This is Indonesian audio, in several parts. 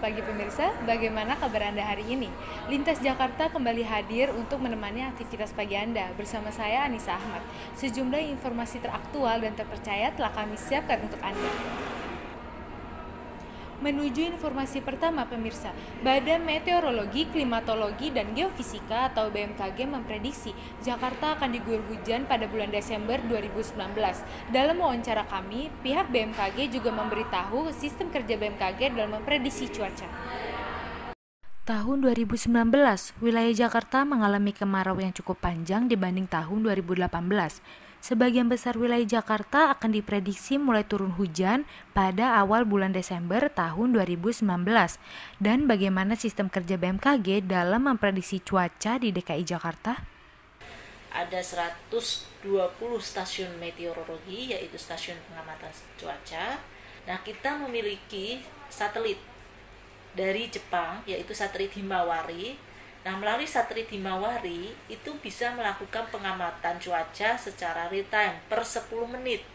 pagi pemirsa, bagaimana kabar Anda hari ini? Lintas Jakarta kembali hadir untuk menemani aktivitas pagi Anda. Bersama saya Anissa Ahmad. Sejumlah informasi teraktual dan terpercaya telah kami siapkan untuk Anda. Menuju informasi pertama pemirsa, Badan Meteorologi, Klimatologi, dan Geofisika atau BMKG memprediksi Jakarta akan diguyur hujan pada bulan Desember 2019. Dalam wawancara kami, pihak BMKG juga memberitahu sistem kerja BMKG dalam memprediksi cuaca. Tahun 2019, wilayah Jakarta mengalami kemarau yang cukup panjang dibanding tahun 2018. Sebagian besar wilayah Jakarta akan diprediksi mulai turun hujan pada awal bulan Desember tahun 2019. Dan bagaimana sistem kerja BMKG dalam memprediksi cuaca di DKI Jakarta? Ada 120 stasiun meteorologi, yaitu stasiun pengamatan cuaca. Nah, kita memiliki satelit dari Jepang, yaitu satelit Himawari. Nah, melalui satelit Himawari itu bisa melakukan pengamatan cuaca secara real time per 10 menit.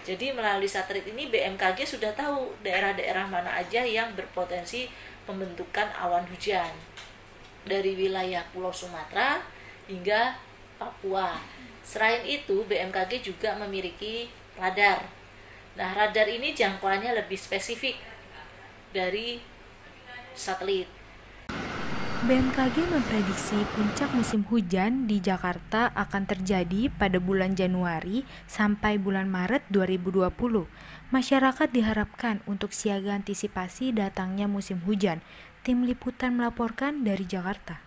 Jadi melalui satelit ini BMKG sudah tahu daerah-daerah mana aja yang berpotensi pembentukan awan hujan. Dari wilayah Pulau Sumatera hingga Papua. Selain itu, BMKG juga memiliki radar. Nah, radar ini jangkauannya lebih spesifik dari satelit. BMKG memprediksi puncak musim hujan di Jakarta akan terjadi pada bulan Januari sampai bulan Maret 2020. Masyarakat diharapkan untuk siaga antisipasi datangnya musim hujan. Tim Liputan melaporkan dari Jakarta.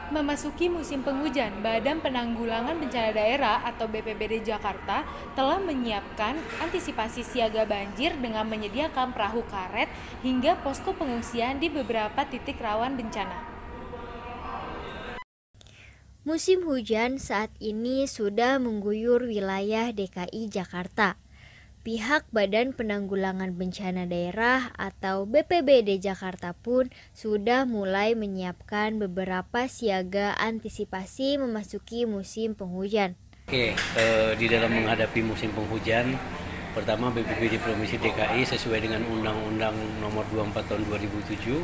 Memasuki musim penghujan, Badan Penanggulangan Bencana Daerah atau BPBD Jakarta telah menyiapkan antisipasi siaga banjir dengan menyediakan perahu karet hingga posko pengungsian di beberapa titik rawan bencana. Musim hujan saat ini sudah mengguyur wilayah DKI Jakarta. Pihak Badan Penanggulangan Bencana Daerah atau BPBD Jakarta pun sudah mulai menyiapkan beberapa siaga antisipasi memasuki musim penghujan. Di dalam menghadapi musim penghujan, pertama BPBD Provinsi DKI sesuai dengan Undang-Undang Nomor 24 Tahun 2007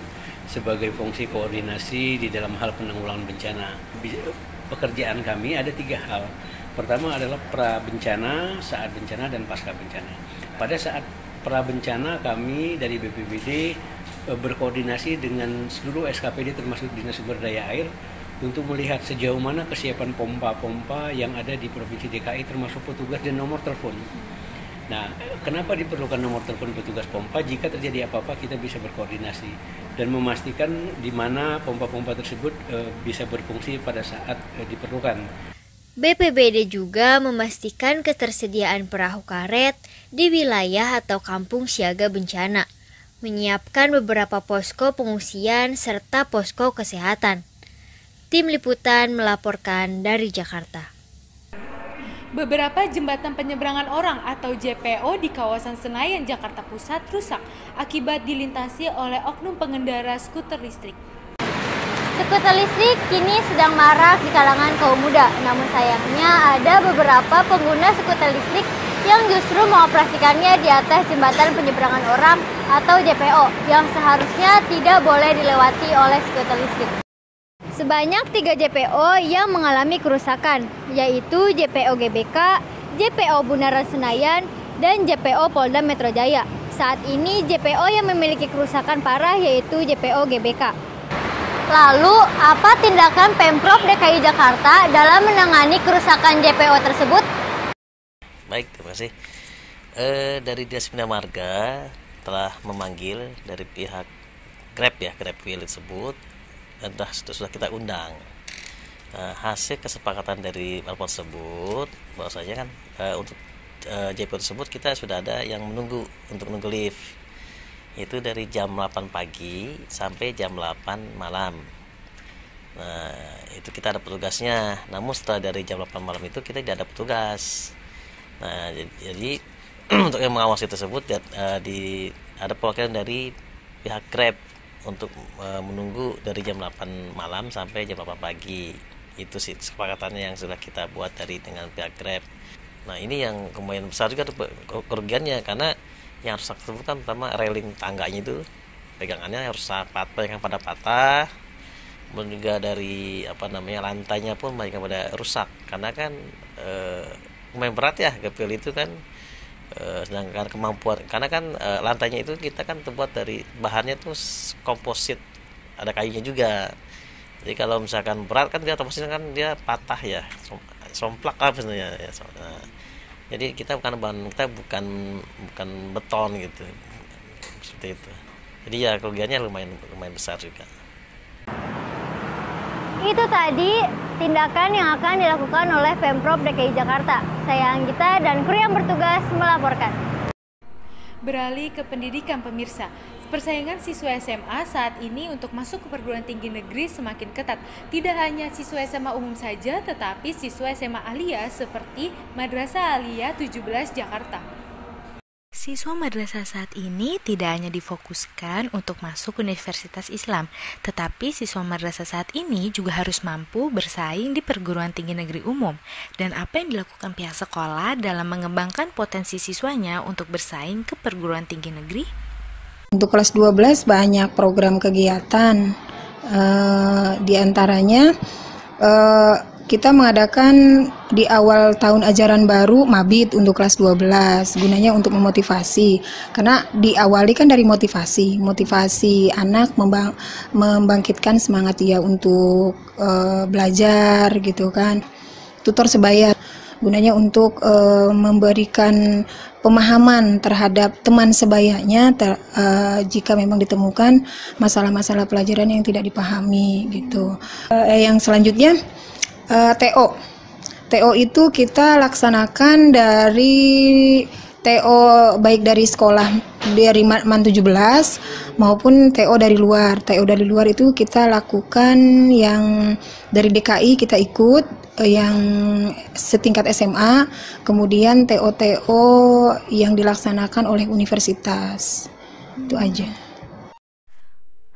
sebagai fungsi koordinasi di dalam hal penanggulangan bencana. Pekerjaan kami ada 3 hal. Pertama adalah pra-bencana, saat bencana, dan pasca bencana. Pada saat pra-bencana kami dari BPBD berkoordinasi dengan seluruh SKPD termasuk Dinas Sumber Daya Air untuk melihat sejauh mana kesiapan pompa-pompa yang ada di Provinsi DKI termasuk petugas dan nomor telepon. Nah, kenapa diperlukan nomor telepon petugas pompa? Jika terjadi apa-apa kita bisa berkoordinasi dan memastikan di mana pompa-pompa tersebut bisa berfungsi pada saat diperlukan. BPBD juga memastikan ketersediaan perahu karet di wilayah atau kampung siaga bencana, menyiapkan beberapa posko pengungsian serta posko kesehatan. Tim Liputan melaporkan dari Jakarta. Beberapa jembatan penyeberangan orang atau JPO di kawasan Senayan, Jakarta Pusat rusak akibat dilintasi oleh oknum pengendara skuter listrik. Skuter listrik kini sedang marak di kalangan kaum muda, namun sayangnya ada beberapa pengguna skuter listrik yang justru mengoperasikannya di atas jembatan penyeberangan orang atau JPO yang seharusnya tidak boleh dilewati oleh skuter listrik. Sebanyak 3 JPO yang mengalami kerusakan, yaitu JPO GBK, JPO Bundaran Senayan, dan JPO Polda Metro Jaya. Saat ini JPO yang memiliki kerusakan parah yaitu JPO GBK. Lalu, apa tindakan Pemprov DKI Jakarta dalam menangani kerusakan JPO tersebut? Baik, terima kasih. Dari Dinas Bina Marga telah memanggil dari pihak Grab Wheel tersebut, dan sudah kita undang. Hasil kesepakatan dari lapor tersebut, bahwasanya kan untuk JPO tersebut kita sudah ada yang menunggu untuk menunggu lift. Itu dari jam 8 pagi sampai jam 8 malam. Nah, itu kita ada petugasnya. Namun setelah dari jam 8 malam itu kita tidak ada petugas. Nah, jadi untuk yang mengawasi tersebut ada perwakilan dari pihak Grab untuk menunggu dari jam 8 malam sampai jam 8 pagi. Itu sih kesepakatannya yang sudah kita buat dengan pihak Grab. Nah, ini yang kemungkinan besar juga kerugiannya, karena yang rusak tersebut kan pertama railing tangganya itu pegangannya harus pegangan pada patah, kemudian juga dari lantainya pun banyak yang pada rusak karena kan lumayan berat ya gapil itu kan. Sedangkan kemampuan karena kan lantainya itu kita kan terbuat dari bahannya tuh komposit, ada kayunya juga. Jadi kalau misalkan berat kan dia otomatis kan dia patah ya, somplak lah sebenarnya ya. Nah, jadi kita bukan beton gitu, seperti itu. Jadi ya kerugiannya lumayan besar juga. Itu tadi tindakan yang akan dilakukan oleh Pemprov DKI Jakarta. Saya Anggita dan kru yang bertugas melaporkan. Beralih ke pendidikan pemirsa, persaingan siswa SMA saat ini untuk masuk ke perguruan tinggi negeri semakin ketat. Tidak hanya siswa SMA umum saja, tetapi siswa SMA Alia seperti Madrasah Alia 17 Jakarta. Siswa madrasah saat ini tidak hanya difokuskan untuk masuk Universitas Islam, tetapi siswa madrasah saat ini juga harus mampu bersaing di perguruan tinggi negeri umum. Dan apa yang dilakukan pihak sekolah dalam mengembangkan potensi siswanya untuk bersaing ke perguruan tinggi negeri? Untuk kelas 12 banyak program kegiatan, di antaranya kita mengadakan di awal tahun ajaran baru Mabit untuk kelas 12, gunanya untuk memotivasi. Karena diawali kan dari motivasi anak membangkitkan semangat dia untuk belajar gitu kan. Tutor sebaya gunanya untuk memberikan pemahaman terhadap teman sebayanya jika memang ditemukan masalah-masalah pelajaran yang tidak dipahami gitu. Yang selanjutnya TO itu kita laksanakan dari TO baik dari sekolah dari MAN 17 maupun TO dari luar. TO dari luar itu kita lakukan yang dari DKI kita ikut yang setingkat SMA, kemudian TO yang dilaksanakan oleh universitas. Itu aja.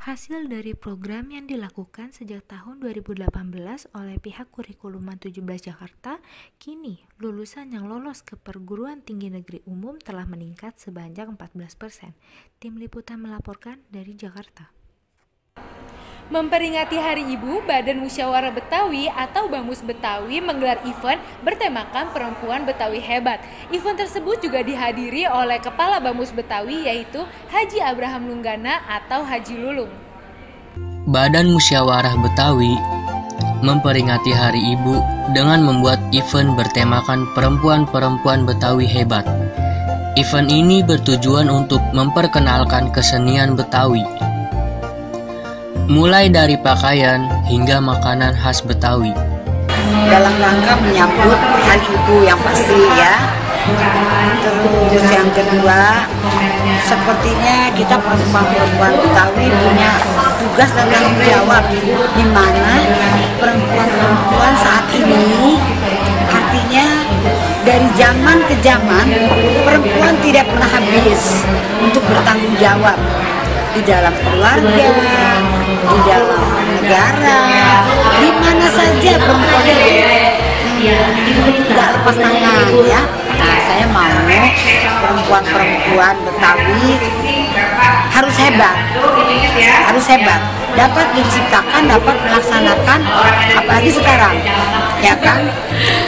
Hasil dari program yang dilakukan sejak tahun 2018 oleh pihak Kurikulum MAN 17 Jakarta, kini lulusan yang lolos ke perguruan tinggi negeri umum telah meningkat sebanyak 14%. Tim Liputan melaporkan dari Jakarta. Memperingati Hari Ibu, Badan Musyawarah Betawi atau Bamus Betawi menggelar event bertemakan Perempuan Betawi Hebat. Event tersebut juga dihadiri oleh Kepala Bamus Betawi yaitu Haji Abraham Lunggana atau Haji Lulung. Badan Musyawarah Betawi memperingati Hari Ibu dengan membuat event bertemakan Perempuan-Perempuan Betawi Hebat. Event ini bertujuan untuk memperkenalkan kesenian Betawi, mulai dari pakaian hingga makanan khas Betawi. Dalam rangka menyambut Hari Ibu yang pasti ya. Terus yang kedua, sepertinya kita perempuan-perempuan Betawi punya tugas dan tanggung jawab, di mana perempuan-perempuan saat ini artinya dari zaman ke zaman perempuan tidak pernah habis untuk bertanggung jawab di dalam keluarga, di dalam negara, di mana saja perempuan tidak lepas tangan ya. Nah, saya mau perempuan-perempuan Betawi harus hebat, dapat menciptakan, dapat melaksanakan, apalagi sekarang, ya kan?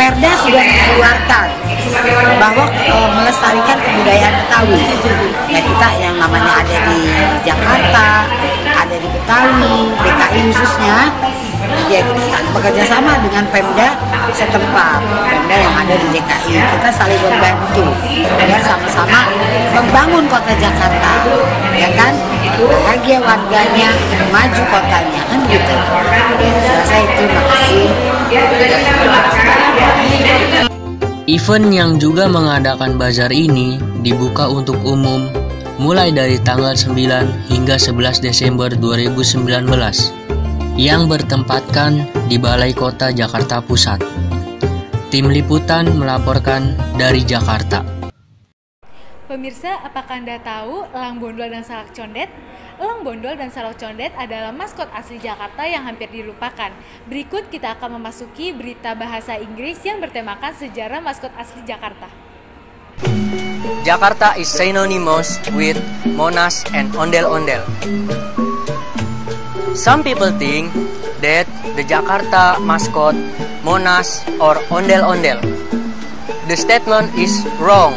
Perda sudah dikeluarkan bahwa melestarikan kebudayaan Betawi. Ya, kita yang namanya ada di Jakarta, ada di Betawi, DKI khususnya, ya kita bekerja sama dengan Pemda setempat, Pemda yang ada di DKI. Kita saling membantu, ya sama-sama membangun kota Jakarta, ya kan? Bahagia warganya, maju kotanya, kan gitu. Selesai itu, makasih. Event yang juga mengadakan bazar ini dibuka untuk umum mulai dari tanggal 9 hingga 11 Desember 2019 yang bertempatkan di Balai Kota Jakarta Pusat. Tim Liputan melaporkan dari Jakarta. Pemirsa, apakah Anda tahu elang bondol dan salak condet? Elang bondol dan salak condet adalah maskot asli Jakarta yang hampir dilupakan. Berikut kita akan memasuki berita bahasa Inggris yang bertemakan sejarah maskot asli Jakarta. Jakarta is synonymous with Monas and ondel-ondel. Some people think that the Jakarta mascot Monas or ondel-ondel. The statement is wrong.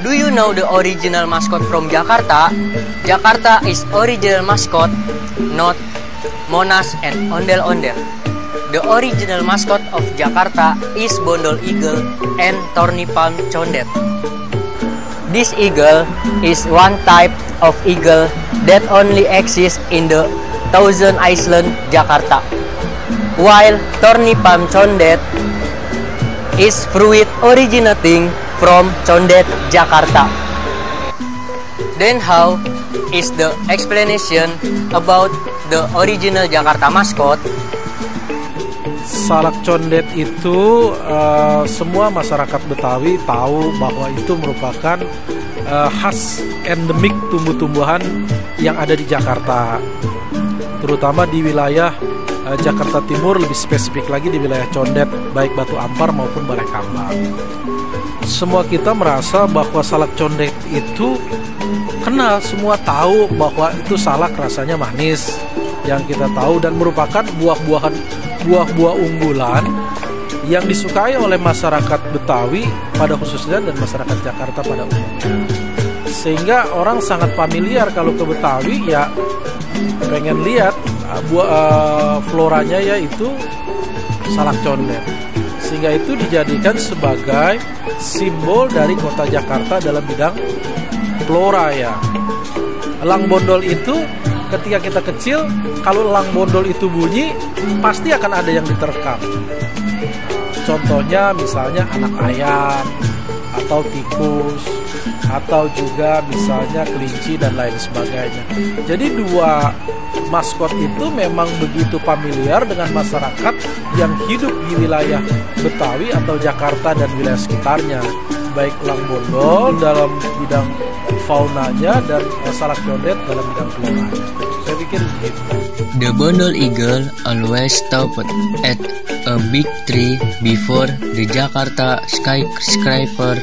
Do you know the original mascot from Jakarta? Jakarta is original mascot, not Monas and ondel-ondel. The original mascot of Jakarta is Bondol Eagle and Thorny Palm Condet. This eagle is one type of eagle that only exists in the Thousand Island, Jakarta, while Thorny Palm Condet is fruit originating from Condet, Jakarta. Then how is the explanation about the original Jakarta mascot? Salak condet itu semua masyarakat Betawi tahu bahwa itu merupakan khas endemik tumbuh-tumbuhan yang ada di Jakarta, terutama di wilayah Jakarta Timur, lebih spesifik lagi di wilayah Condet, baik Batu Ampar maupun Balai Kambang. Semua kita merasa bahwa salak condet itu kenal, semua tahu bahwa itu salak rasanya manis yang kita tahu dan merupakan buah-buah unggulan yang disukai oleh masyarakat Betawi pada khususnya dan masyarakat Jakarta pada umumnya. Sehingga orang sangat familiar kalau ke Betawi ya pengen lihat floranya yaitu salak condet. Sehingga itu dijadikan sebagai simbol dari kota Jakarta dalam bidang flora ya. Elang bondol itu ketika kita kecil, kalau elang bondol itu bunyi, pasti akan ada yang diterkam. Contohnya misalnya anak ayam, atau tikus, atau juga misalnya kelinci dan lain sebagainya. Jadi dua maskot itu memang begitu familiar dengan masyarakat yang hidup di wilayah Betawi atau Jakarta dan wilayah sekitarnya. Baik elang bondol dalam bidang faunanya dan salak condet dalam bidang floranya. Saya pikir begitu. The Bondol Eagle always stopped at a big tree before the Jakarta skyscraper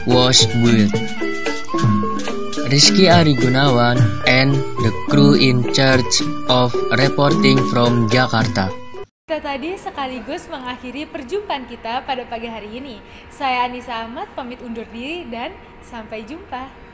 was built. Rizky Ari Gunawan and the crew in charge of reporting from Jakarta. Kita tadi sekaligus mengakhiri perjumpaan kita pada pagi hari ini. Saya Anissa Ahmad pamit undur diri dan sampai jumpa.